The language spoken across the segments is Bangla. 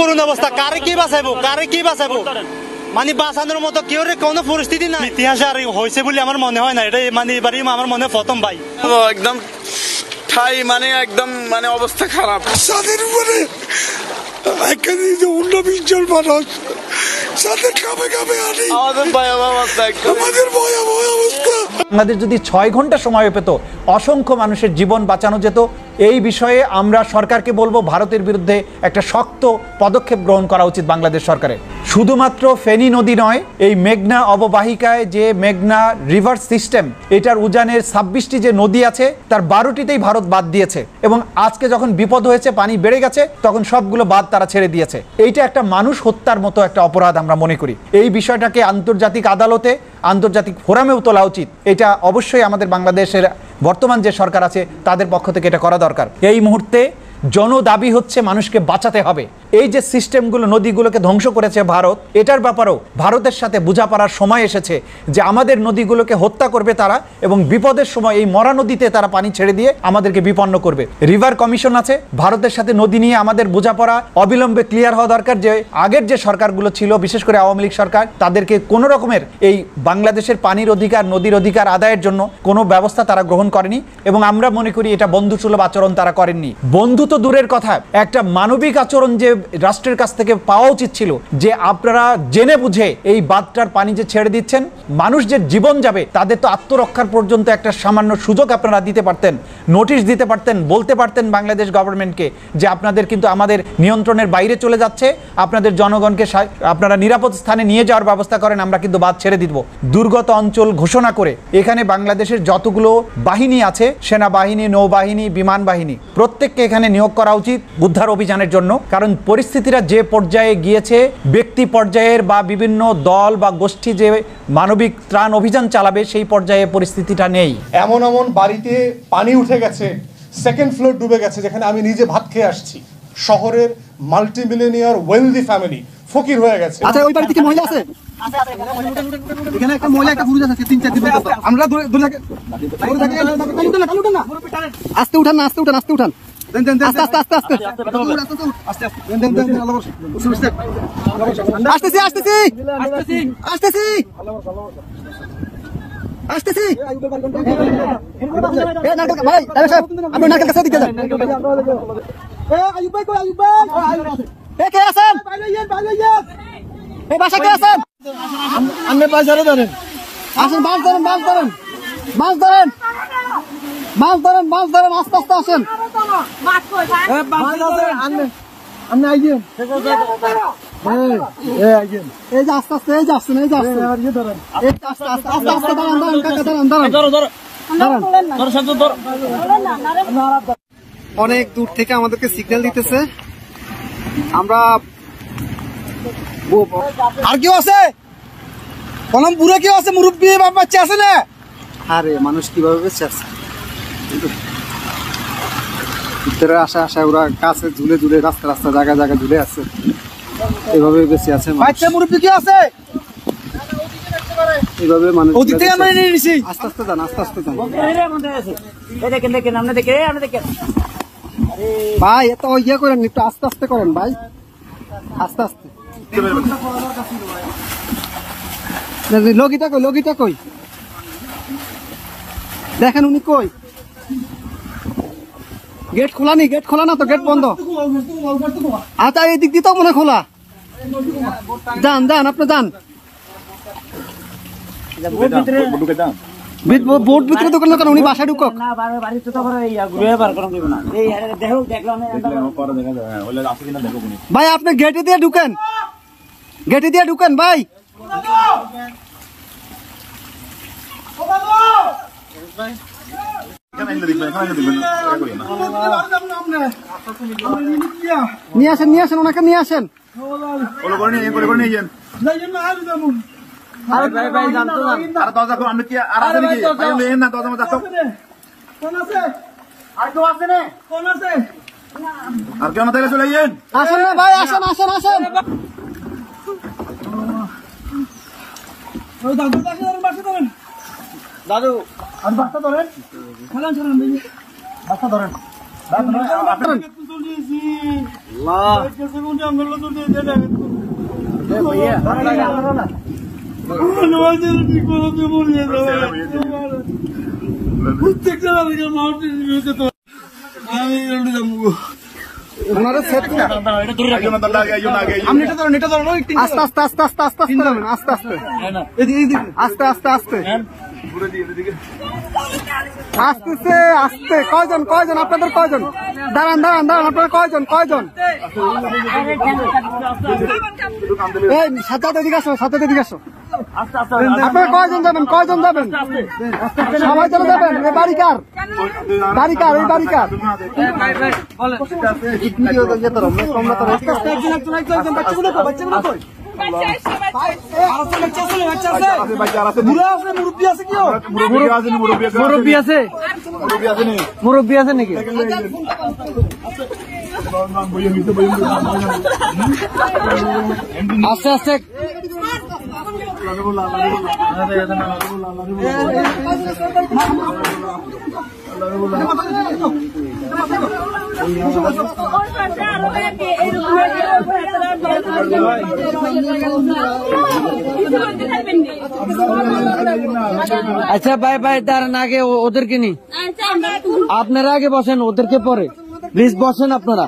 করুণ অবস্থা, কারে কি বাঁচাবো মানে বাঁচানোর মতো কেউ কোনো পরিস্থিতি না। ইতিহাসে আর হয়েছে বলে আমার মনে হয় না, এটা মানে এবারই আমার মনে প্রথম ভাই। একদম ঠাই মানে একদম মানে অবস্থা খারাপ। তাদের উপরে 19 জন মানুষ সাথে কামে আনি আমাদের ভয়াবহ অবস্থা। আমাদের যদি 6 ঘন্টা সময় পেত অসংখ্য মানুষের জীবন বাঁচানো যেত। এই বিষয়ে আমরা সরকারকে বলবো ভারতের বিরুদ্ধে একটা শক্ত পদক্ষেপ গ্রহণ করা উচিত বাংলাদেশ সরকারের। শুধুমাত্র ফেনী নদী নয়, এই মেঘনা অববাহিকায় যে মেঘনা রিভার সিস্টেম, এটার উজানের 26টি যে নদী আছে তার 12টিতেই ভারত বাদ দিয়েছে এবং আজকে যখন বিপদ হয়েছে, পানি বেড়ে গেছে, তখন সবগুলো বাদ তারা ছেড়ে দিয়েছে। এইটা একটা মানুষ হত্যার মতো একটা অপরাধ আমরা মনে করি। এই বিষয়টাকে আন্তর্জাতিক আদালতে, আন্তর্জাতিক ফোরামেও তোলা উচিত। এটা অবশ্যই আমাদের বাংলাদেশের বর্তমান যে সরকার আছে তাদের পক্ষ থেকে এটা করা দরকার। এই মুহূর্তে জনদাবি হচ্ছে মানুষকে বাঁচাতে হবে। এই যে সিস্টেমগুলো নদীগুলোকে ধ্বংস করেছে ভারত, এটার ব্যাপারেও ভারতের সাথে বোঝাপড়ার সময় এসেছে যে আমাদের নদীগুলোকে হত্যা করবে তারা এবং বিপদের সময় এই মরা নদীতে তারা পানি ছেড়ে দিয়ে আমাদেরকে বিপন্ন করবে। রিভার কমিশন আছে, ভারতের সাথে নদী নিয়ে আমাদের বোঝাপড়া অবিলম্বে ক্লিয়ার হওয়া দরকার। যে আগের যে সরকারগুলো ছিল, বিশেষ করে আওয়ামী লীগ সরকার, তাদেরকে কোনো রকমের এই বাংলাদেশের পানির অধিকার, নদীর অধিকার আদায়ের জন্য কোনো ব্যবস্থা তারা গ্রহণ করেনি এবং আমরা মনে করি এটা বন্ধুসুলভ আচরণ তারা করেননি। বন্ধু তো দূরের কথা, একটা মানবিক আচরণ যে রাষ্ট্রের কাছ থেকে পাওয়া উচিত ছিল যে আপনারা জেনে বুঝে এই বাঁধটার পানি যে ছেড়ে দিচ্ছেন, মানুষ যে জীবন যাবে তাদের তো আত্মরক্ষার পর্যন্ত একটা সামান্য সুযোগ আপনারা দিতে পারতেন, নোটিশ দিতে পারতেন, বলতে পারতেন বাংলাদেশ গভর্নমেন্টকে যে আপনাদের কিন্তু আমাদের নিয়ন্ত্রণের বাইরে চলে যাচ্ছে, আপনাদের জনগণকে আপনারা নিরাপদ স্থানে নিয়ে যাওয়ার ব্যবস্থা করেন, আমরা কিন্তু বাঁধ ছেড়ে দিব। দুর্গত অঞ্চল ঘোষণা করে এখানে বাংলাদেশের যতগুলো বাহিনী আছে, সেনাবাহিনী, নৌবাহিনী, বিমান বাহিনী, প্রত্যেককে এখানে নিয়োগ করা উচিত উদ্ধার অভিযানের জন্য। কারণ পরিস্থিতিটা যে পর্যায়ে গিয়েছে, ব্যক্তি পর্যায়ের বা বিভিন্ন দল বা গোষ্ঠী যে মানবিক ত্রাণ অভিযান চালাবে সেই পর্যায়ে পরিস্থিতিটা নেই। এমন বাড়িতে পানি উঠে গেছে, সেকেন্ড ফ্লোর ডুবে গেছে, যেখানে আমি নিজে ভাত খেয়ে আসছি। শহরের মাল্টিমিলিয়নিয়ার ওয়েলদি ফ্যামিলি ফকির হয়ে গেছে। আচ্ছা, ওই বাড়িতে কি মহিলা আছে? এখানে একটা মহিলা, একটা পুরুষ আছে, 3-4 দিন আমরা আস্তে উঠান না, আস্তে উঠান, আস্তে উঠান, আস্তে আস্তে আস্তে আস্তে আসতেছি আসতেছি আসতেছি আসতেছি। ভাই আপনি নারকেল কাছে দিকে যান। কে আছেন? এই বাসা কে আছেন? আপনি বাজারে ধরেন, আসেন, মাছ ধরেন, মাছ ধরেন, মাছ ধরেন, মাছ ধরেন, মাছ ধরেন, আস্তে আস্তে আসেন। আপনি আইছেন এই যে আস্তে আস্তে, এই যে আসছেন, এই যে আসছেন, আস্তে আস্তে আস্তে আস্তে দাঁড়ান, দাঁড়ান কাকা, দাঁড়ান, দাঁড়ান। অনেক দূর থেকে আমাদেরকে সিগন্যাল দিতেছে। আমরা আর কেউ আছে? কলম পুরো কেউ আছে? মুরব্বী বাচ্চা আছে না? আরে মানুষ কিভাবে বেঁচে আছে? ভিতরে আসা ওরা কাছে ঝুলে ঝুলে, রাস্তা জায়গা ঝুলে আছে, এভাবে বেঁচে আছে। বাচ্চা মুরব্বী কি আছে? এইভাবে মানুষ আস্তে আস্তে যান, আস্তে আস্তে যান ভাই। এত ইয়ে করেন, একটু আস্তে আস্তে করেন ভাই, আস্তে আস্তে। লগিটা কই দেখেন, উনি কই? গেট খোলা নি? গেট খোলা না তো, গেট বন্ধ। আচ্ছা, এই দিক দিয়ে তো মনে খোলা। যান যান, আপনি যান। বোট ভিতরে দোকান দোকান, উনি বাসায় ঢুকক। ভাই আপনি গেটে দিয়ে ঢুকেন, গেটে দিয়ে ঢুকেন ভাই। নিয়ে আসেন, নিয়ে আসেন, ওনাকে নিয়ে আসেন। আসেন না ভাই, আসেন আসেন আসেন। দাদু আর বাচ্চা ধরেন, বাচ্চা ধরেন। আস্তে আস্তে আস্তে আস্তে আস্তে আস্তে আস্তে আস্তে আস্তে আস্তে আস্তে কয়জন কয়জন আপনাদের কয়জন? দাঁড়ান দাঁড়ান দাঁড়ান আপনাদের কয়জন কয়জন? এই সাথে এদিকে আসো, সাথে এদিকে আসো। আপনারা কয়জন যাবেন? কয়জন যাবেন? সবাই চলে যাবেন? এই বাড়ি কার? বাড়ি কার? এই বাড়ি কার? মুরব্বী আছে? মুরব্বী আছে নাকি? আস্তে আস্তে আচ্ছা ভাই ভাই দাঁড়ান, আগে ওদেরকে নি, আপনারা আগে বসেন, ওদেরকে পরে প্লিজ বসেন আপনারা।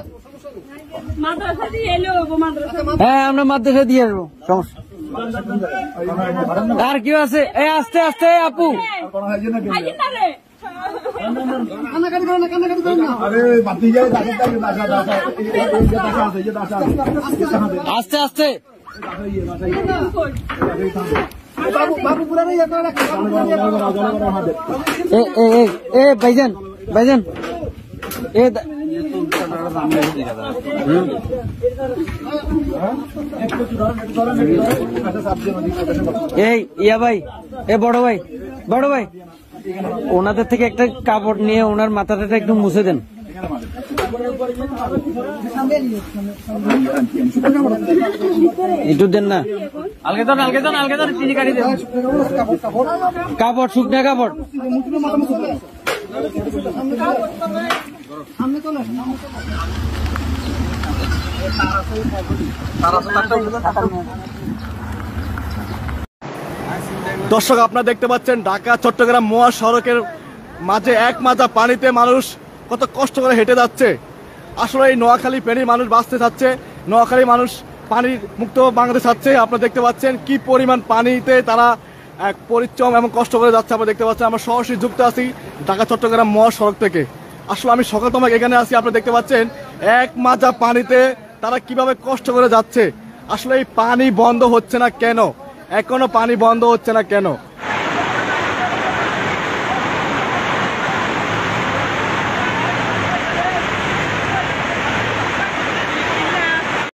হ্যাঁ আমরা মাদ্রাসা দিয়ে আসবো, সমস্যা। আর কি আছে? এই আস্তে আস্তে আপু, আস্তে আস্তে ভাইজান ভাইজান এই ইয়া ভাই, এ বড় ভাই, বড় ভাই ওনাদের থেকে একটা কাপড় নিয়ে ওনার মাথাটা একটু মুছে দেন। একটু দেন না, কাপড়, শুকনা কাপড়। দর্শক আপনারা দেখতে পাচ্ছেন ঢাকা চট্টগ্রাম মহাসড়কের মাঝে এক মাজা পানিতে মানুষ কত কষ্ট করে হেঁটে যাচ্ছে। আসলে এই নোয়াখালী ফেনীর মানুষ বাঁচতে চাচ্ছে, নোয়াখালী মানুষ পানি মুক্ত বাংলাদেশ চাচ্ছে। আপনারা দেখতে পাচ্ছেন কি পরিমাণ পানিতে তারা এক পরিশ্রম এবং কষ্ট করে যাচ্ছে। আপনারা দেখতে পাচ্ছেন আমরা সরাসরি যুক্ত আছি ঢাকা চট্টগ্রাম মহাসড়ক থেকে। আসলে আমি সকালতম এখানে আছি, আপনারা দেখতে পাচ্ছেন এক মাজা পানিতে তারা কিভাবে কষ্ট করে যাচ্ছে। আসলে এই পানি বন্ধ হচ্ছে না কেন? এখনো পানি বন্ধ হচ্ছে না কেন?